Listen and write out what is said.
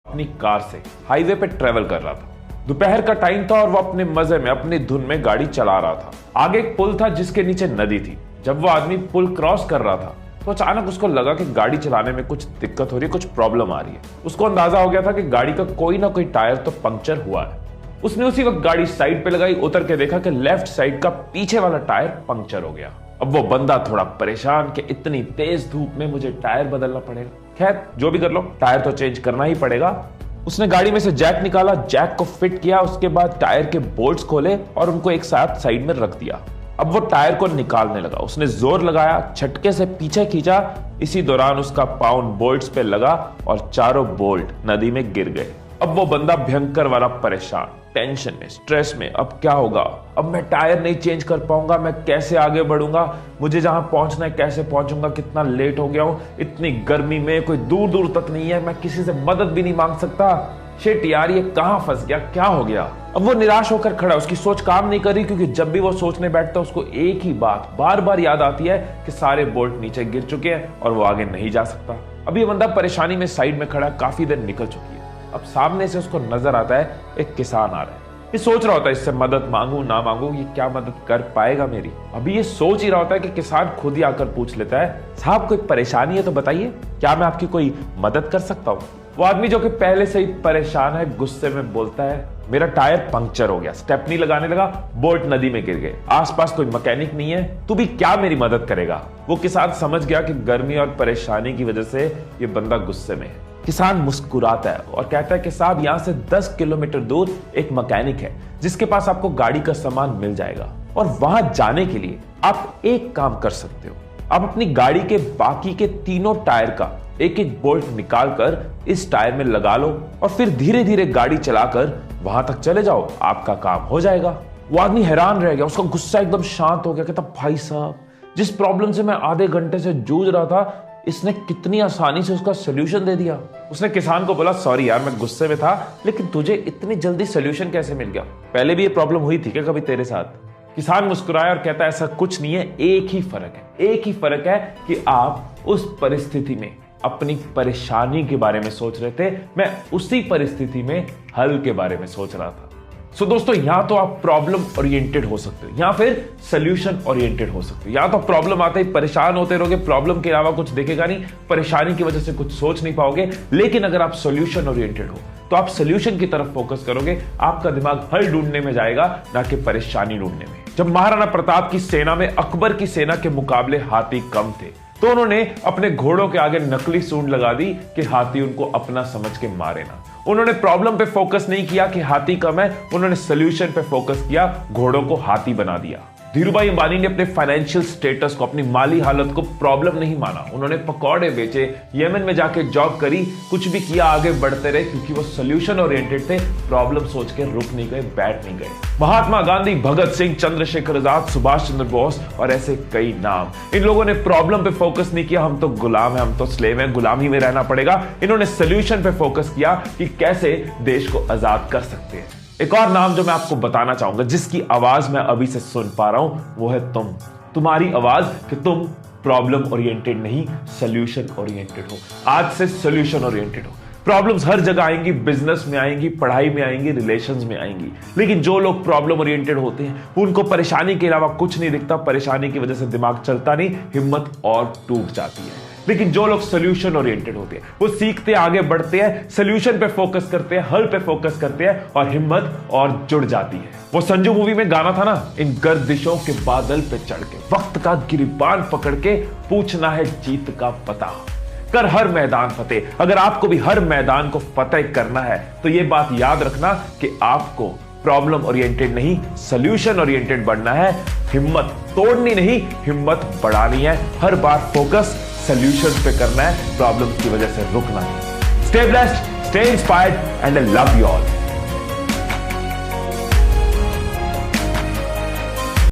अपनी कार से हाईवे पे ट्रेवल कर रहा था। दोपहर का टाइम था और वो अपने मजे में अपनी धुन में गाड़ी चला रहा था। आगे एक पुल था जिसके नीचे नदी थी। जब वो आदमी पुल क्रॉस कर रहा था तो अचानक उसको लगा कि गाड़ी चलाने में कुछ दिक्कत हो रही है, कुछ प्रॉब्लम आ रही है। उसको अंदाजा हो गया था कि गाड़ी का कोई ना कोई टायर तो पंक्चर हुआ है। उसने उसी वक्त गाड़ी साइड पे लगाई, उतर के देखा कि लेफ्ट साइड का पीछे वाला टायर पंक्चर हो गया। अब वो बंदा थोड़ा परेशान कि इतनी तेज धूप में मुझे टायर बदलना पड़ेगा। खैर जो भी कर लो, टायर तो चेंज करना ही पड़ेगा। उसने गाड़ी में से जैक निकाला, जैक को फिट किया, उसके बाद टायर के बोल्ट्स खोले और उनको एक साथ साइड में रख दिया। अब वो टायर को निकालने लगा। उसने जोर लगाया, झटके से पीछे खींचा। इसी दौरान उसका पाउंड बोल्ट्स पे लगा और चारों बोल्ट नदी में गिर गए। अब वो बंदा भयंकर वाला परेशान, टेंशन में, स्ट्रेस में। अब क्या होगा? अब मैं टायर नहीं चेंज कर पाऊंगा, मैं कैसे आगे बढ़ूंगा, मुझे जहां पहुंचना है कैसे पहुंचूंगा, कितना लेट हो गया हूं, इतनी गर्मी में कोई दूर दूर तक नहीं है, मैं किसी से मदद भी नहीं मांग सकता। शिट यार, ये कहां फंस गया, क्या हो गया? अब वो निराश होकर खड़ा, उसकी सोच काम नहीं कर रही, क्योंकि जब भी वो सोचने बैठता उसको एक ही बात बार बार याद आती है कि सारे बोल्ट नीचे गिर चुके हैं और वो आगे नहीं जा सकता। अब ये बंदा परेशानी में साइड में खड़ा, काफी देर निकल चुकी है। अब सामने से उसको नजर आता है एक किसान आ रहा है। ये सोच रहा होता है इससे मदद मांगू ना मांगू, ये क्या मदद कर पाएगा मेरी। अभी ये सोच ही रहा होता है कि किसान खुद ही आकर पूछ लेता है, साहब कोई परेशानी है तो बताइए, क्या मैं आपकी कोई मदद कर सकता हूँ? वो आदमी जो कि पहले से ही परेशान है, गुस्से में बोलता है, मेरा टायर पंक्चर हो गया, स्टेपनी लगाने लगा, बोल्ट नदी में गिर गए, आसपास कोई मैकेनिक नहीं है, तू भी क्या मेरी मदद करेगा? वो किसान समझ गया कि गर्मी और परेशानी की वजह से ये बंदा गुस्से में है। किसान मुस्कुराता है और कहता है कि साहब यहां से 10 किलोमीटर दूर एक मैकेनिक है जिसके पास आपको गाड़ी का सामान मिल जाएगा, और वहां जाने के लिए आप एक काम कर सकते हो, आप अपनी गाड़ी के बाकी के तीनों टायर का एक एक बोल्ट निकाल कर इस टायर में लगा लो और फिर धीरे धीरे गाड़ी चलाकर वहां तक चले जाओ, आपका काम हो जाएगा। वो आदमी हैरान रह गया, उसका गुस्सा एकदम शांत हो गया। कहता, भाई साहब, जिस प्रॉब्लम से मैं आधे घंटे से जूझ रहा था, इसने कितनी आसानी से उसका सोल्यूशन दे दिया। उसने किसान को बोला, सॉरी यार, मैं गुस्से में था, लेकिन तुझे इतनी जल्दी सोल्यूशन कैसे मिल गया? पहले भी ये प्रॉब्लम हुई थी क्या कभी तेरे साथ? किसान मुस्कुराया और कहता है, ऐसा कुछ नहीं है, एक ही फर्क है कि आप उस परिस्थिति में अपनी परेशानी के बारे में सोच रहे थे, मैं उसी परिस्थिति में हल के बारे में सोच रहा था। सो दोस्तों, यहां तो आप प्रॉब्लम ओरिएंटेड हो सकते हो या फिर सोल्यूशन ओरिएंटेड हो सकते हो। या तो प्रॉब्लम आते ही परेशान होते रहोगे, प्रॉब्लम के अलावा कुछ दिखेगा नहीं, परेशानी की वजह से कुछ सोच नहीं पाओगे। लेकिन अगर आप सोल्यूशन ओरिएंटेड हो तो आप सोल्यूशन की तरफ फोकस करोगे, आपका दिमाग हल ढूंढने में जाएगा, ना कि परेशानी ढूंढने में। जब महाराणा प्रताप की सेना में अकबर की सेना के मुकाबले हाथी कम थे तो उन्होंने अपने घोड़ों के आगे नकली सूंड लगा दी कि हाथी उनको अपना समझ के मारे ना। उन्होंने प्रॉब्लम पे फोकस नहीं किया कि हाथी कम है, उन्होंने सोल्यूशन पे फोकस किया, घोड़ों को हाथी बना दिया। धीरूभाई अंबानी ने अपने फाइनेंशियल स्टेटस को, अपनी माली हालत को प्रॉब्लम नहीं माना। उन्होंने पकौड़े बेचे, यमन में जाके जॉब करी, कुछ भी किया, आगे बढ़ते रहे, क्योंकि वो सोल्यूशन ओरिएंटेड थे, प्रॉब्लम सोच के रुक नहीं गए, बैठ नहीं गए। महात्मा गांधी, भगत सिंह, चंद्रशेखर आजाद, सुभाष चंद्र बोस और ऐसे कई नाम, इन लोगों ने प्रॉब्लम पे फोकस नहीं किया, हम तो गुलाम हैं, हम तो स्लेव हैं, गुलामी में रहना पड़ेगा। इन्होंने सोल्यूशन पे फोकस किया कि कैसे देश को आजाद कर सकते हैं। एक और नाम जो मैं आपको बताना चाहूंगा, जिसकी आवाज मैं अभी से सुन पा रहा हूं, वो है तुम। तुम्हारी आवाज कि तुम प्रॉब्लम ओरिएंटेड नहीं, सोल्यूशन ओरिएंटेड हो। आज से सोल्यूशन ओरिएंटेड हो। प्रॉब्लम्स हर जगह आएंगी, बिजनेस में आएंगी, पढ़ाई में आएंगी, रिलेशंस में आएंगी, लेकिन जो लोग प्रॉब्लम ओरिएंटेड होते हैं उनको परेशानी के अलावा कुछ नहीं दिखता, परेशानी की वजह से दिमाग चलता नहीं, हिम्मत और टूट जाती है। लेकिन जो लोग सोल्यूशन ओरिएंटेड होते हैं वो सीखते आगे बढ़ते हैं, सोल्यूशन पे फोकस करते हैं, हल पे फोकस करते हैं और हिम्मत और जुड़ जाती है। वो संजू मूवी में गाना था ना, इन गर्दिशों के बादल पे चढ़ के, वक्त का गिरबान पकड़ के, पूछना है जीत का पता, कर हर मैदान फतेह। अगर आपको भी हर मैदान को फतेह करना है तो ये बात याद रखना कि आपको प्रॉब्लम ओरिएंटेड नहीं, सोल्यूशन ओरिएंटेड बनना है। हिम्मत तोड़नी नहीं, हिम्मत बढ़ानी है। हर बार फोकस सोल्यूशंस पे करना है, प्रॉब्लम की वजह से रुकना है। Stay blessed, stay inspired and I love you all.